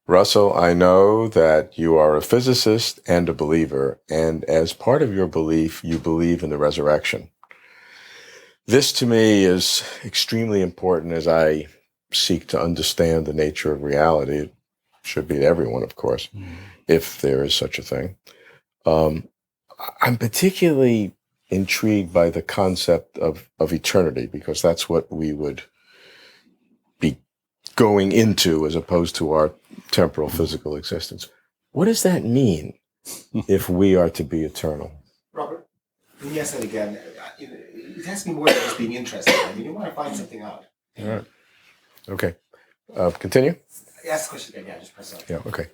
Russell, I know that you are a physicist and a believer, and as part of your belief, you believe in the resurrection. This to me is extremely important as I seek to understand the nature of reality. It should be to everyone, of course, if there is such a thing. I'm particularly intrigued by the concept of eternity, because that's what we would be going into as opposed to our temporal physical existence. What does that mean if we are to be eternal? Robert, let me ask that again. It has to be more than just being interested. I mean, you want to find something out. All right. Okay. Continue? Ask the question again. Yeah, just press on. Yeah, okay.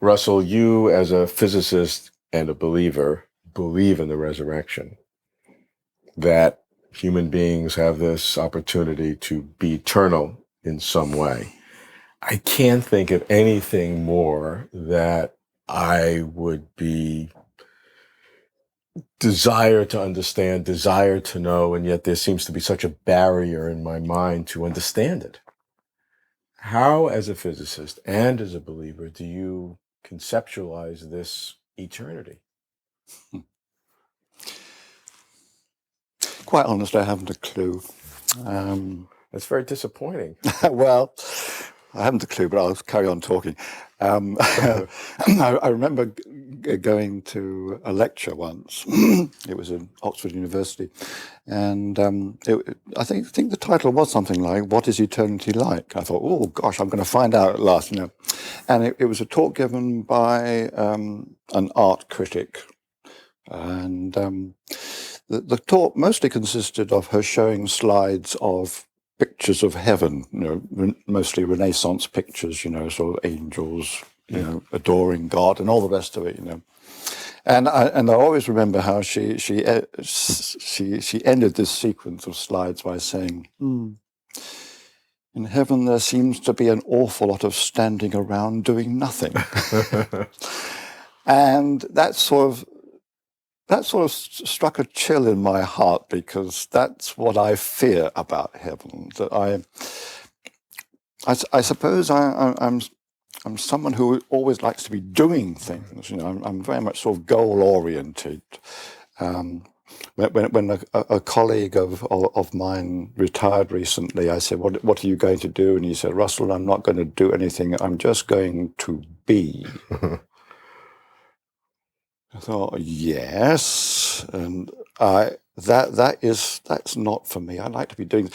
Russell, you as a physicist and a believer believe in the resurrection, that human beings have this opportunity to be eternal in some way. I can't think of anything more that I would be desire to understand, desire to know, and yet there seems to be such a barrier in my mind to understand it. How, as a physicist and as a believer, do you conceptualize this eternity? Quite honestly, I haven't a clue. That's very disappointing. Well, I haven't a clue, but I'll carry on talking. I remember going to a lecture once. It was in Oxford University, and I think the title was something like "What is eternity like?" I thought, oh gosh, I'm going to find out at last, you know. And it was a talk given by an art critic, and the talk mostly consisted of her showing slides of pictures of heaven, you know, mostly Renaissance pictures, you know, sort of angels, you know, adoring God and all the rest of it, you know. And I always remember how she ended this sequence of slides by saying, in heaven there seems to be an awful lot of standing around doing nothing. And that sort of struck a chill in my heart, because that's what I fear about heaven. That I suppose I'm someone who always likes to be doing things. You know, I'm very much sort of goal oriented. When a colleague of mine retired recently, I said, "What are you going to do?" And he said, "Russell, I'm not going to do anything. I'm just going to be." I thought, yes, and that's not for me. I like to be doing.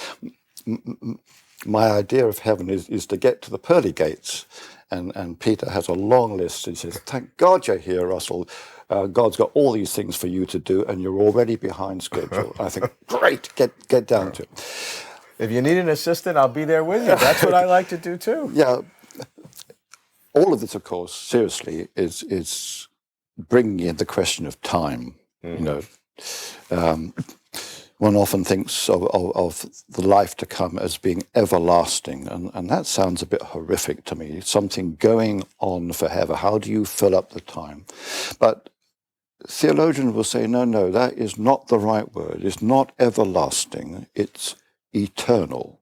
My idea of heaven is to get to the pearly gates, and Peter has a long list. He says, "Thank God you're here, Russell. God's got all these things for you to do, and you're already behind schedule." I think, great, get down to it. If you need an assistant, I'll be there with you. That's what I like to do too. Yeah, all of this, of course, seriously, is bringing in the question of time. You know, one often thinks of the life to come as being everlasting, and that sounds a bit horrific to me. Something going on forever. How do you fill up the time? But theologians will say, no, that is not the right word. It's not everlasting. It's eternal.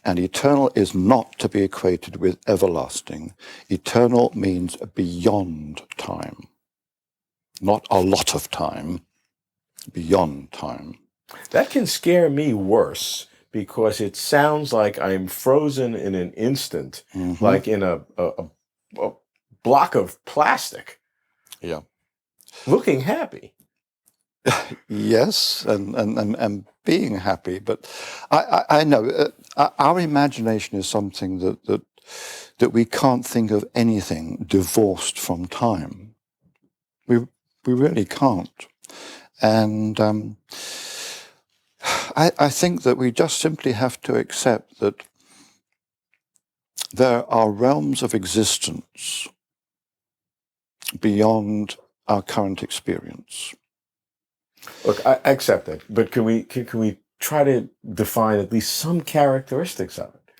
And eternal is not to be equated with everlasting. Eternal means beyond time. Not a lot of time, beyond time. That can scare me worse, because it sounds like I'm frozen in an instant, like in a block of plastic. Yeah. Looking happy. Yes, and being happy. But I know our imagination is something that we can't think of anything divorced from time. We really can't. And I think that we just simply have to accept that there are realms of existence beyond our current experience. Look, I accept that, but can we try to define at least some characteristics of it?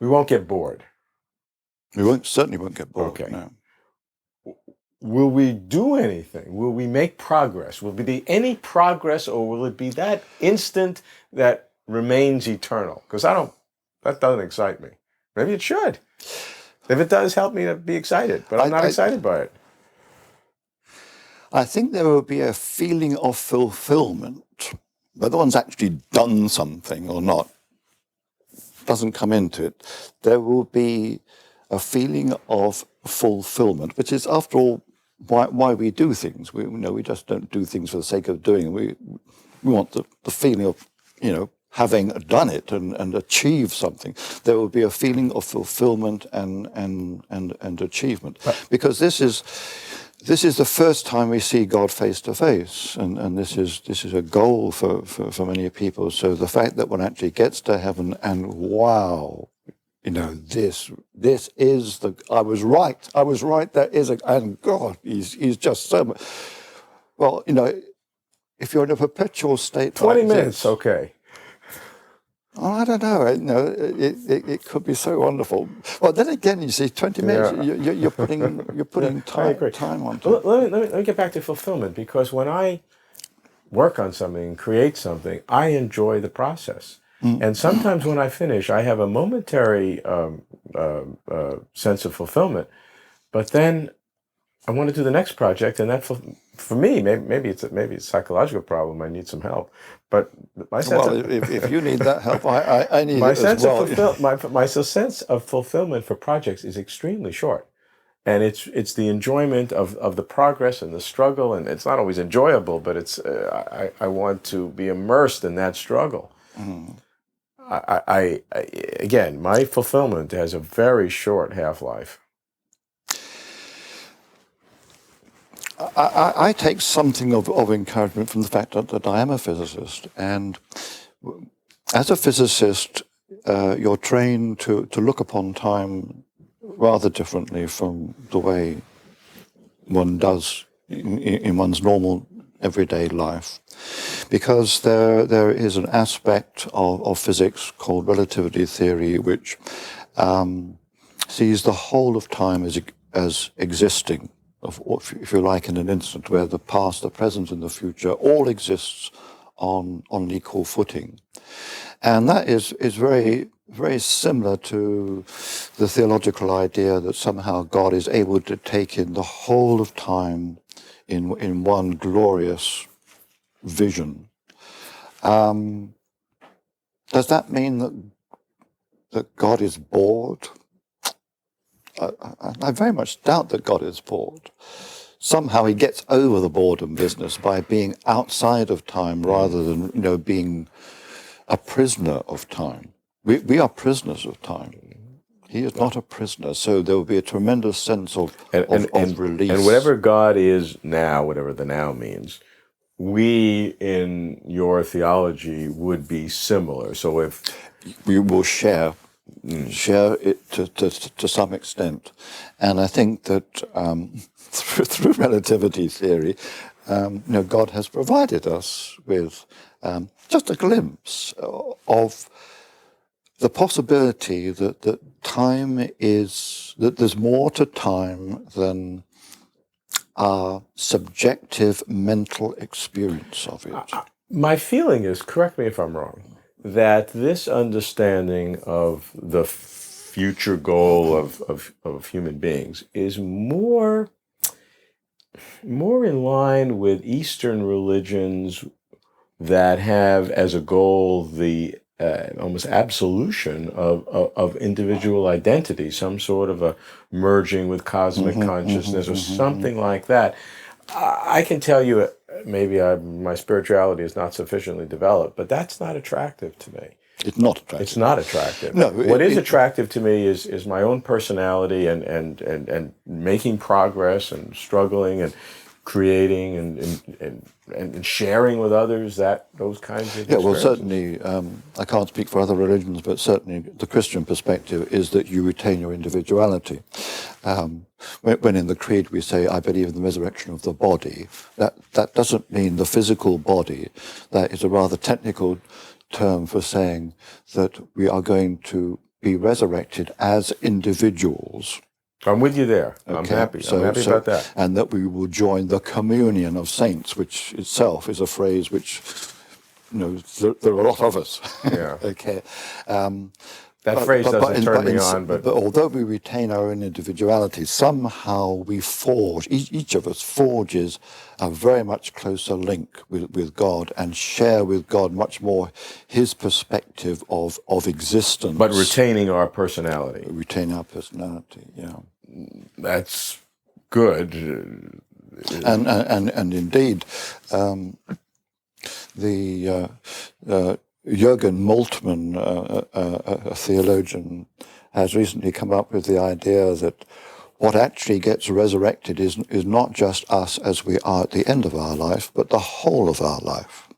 We won't get bored. We certainly won't get bored. Okay. No. Will we do anything? Will we make progress? Will there be any progress, or will it be that instant that remains eternal? Because that doesn't excite me. Maybe it should. If it does, help me to be excited, but I'm not excited by it. I think there will be a feeling of fulfillment. Whether one's actually done something or not doesn't come into it. There will be a feeling of fulfillment, which is, after all, why we do things. We just don't do things for the sake of doing it. We want the feeling of, having done it and achieved something. There will be a feeling of fulfillment and achievement, because this is the first time we see God face to face, and this is a goal for many people. So the fact that one actually gets to heaven and wow, this is I was right. There is and God, he's just so much. Well, if you're in a perpetual state, 20 minutes, okay. Oh, I don't know. It could be so wonderful. Well, then again, you see, 20 minutes. Yeah. You're putting time on. Well, let me get back to fulfillment, because when I work on something, create something, I enjoy the process. And sometimes when I finish, I have a momentary sense of fulfillment, but then I want to do the next project, and that for me, maybe it's a psychological problem. I need some help, but my sense if you need that help, I need my it sense as well. of my sense of fulfillment for projects is extremely short, and it's the enjoyment of the progress and the struggle, and it's not always enjoyable, but it's I want to be immersed in that struggle. I again, my fulfillment has a very short half-life. I take something of encouragement from the fact that I am a physicist, and as a physicist, you're trained to look upon time rather differently from the way one does in one's normal everyday life, because there is an aspect of physics called relativity theory, which sees the whole of time as existing, if you like, in an instant, where the past, the present, and the future all exists on an equal footing. And that is very, very similar to the theological idea that somehow God is able to take in the whole of time in one glorious vision. Does that mean that God is bored? I very much doubt that God is bored. Somehow he gets over the boredom business by being outside of time rather than being a prisoner of time. We are prisoners of time. He is not a prisoner, so there will be a tremendous sense of release. And whatever God is now, whatever the now means, we in your theology would be similar. So if we will share it to some extent, and I think that through relativity theory, God has provided us with just a glimpse of the possibility that time is, that there's more to time than our subjective mental experience of it. My feeling is, correct me if I'm wrong, that this understanding of the future goal of human beings is more in line with Eastern religions that have as a goal the almost absolution of individual identity, some sort of a merging with cosmic consciousness or something like that. I can tell you, maybe my spirituality is not sufficiently developed, but that's not attractive to me. It's not attractive. It's not attractive. No, what is attractive to me is my own personality and making progress and struggling and creating and sharing with others, those kinds of experiences. Well, certainly, I can't speak for other religions, but certainly the Christian perspective is that you retain your individuality. When in the Creed we say, I believe in the resurrection of the body, that doesn't mean the physical body. That is a rather technical term for saying that we are going to be resurrected as individuals. I'm with you there. Okay. I'm happy about that. And that we will join the communion of saints, which itself is a phrase which, there are a lot of us. Yeah. Okay. That phrase doesn't turn me on, but although we retain our own individuality, somehow we forge, each of us forges a very much closer link with God and share with God much more his perspective of existence. but retaining our personality. Retain our personality, yeah. That's good. And indeed, Jürgen Moltmann, a theologian, has recently come up with the idea that what actually gets resurrected is not just us as we are at the end of our life, but the whole of our life,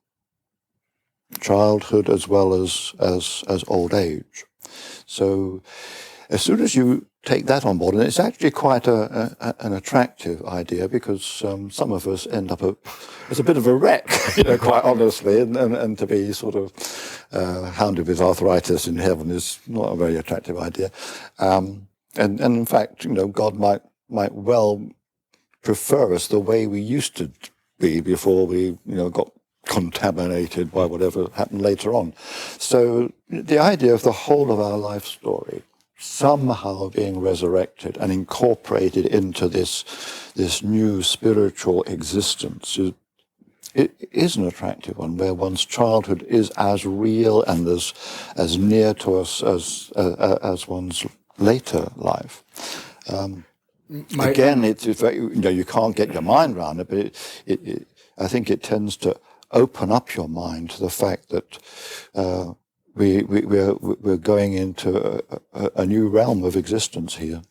childhood as well as old age. So as soon as you take that on board, and it's actually quite an attractive idea, because some of us end up as a bit of a wreck, quite honestly, and to be sort of hounded with arthritis in heaven is not a very attractive idea. And in fact, God might well prefer us the way we used to be before we, got contaminated by whatever happened later on. So the idea of the whole of our life story somehow being resurrected and incorporated into this new spiritual existence is an attractive one, where one's childhood is as real and as near to us as one's later life. Again, it's very, you can't get your mind around it, but I think it tends to open up your mind to the fact that we're going into a new realm of existence here.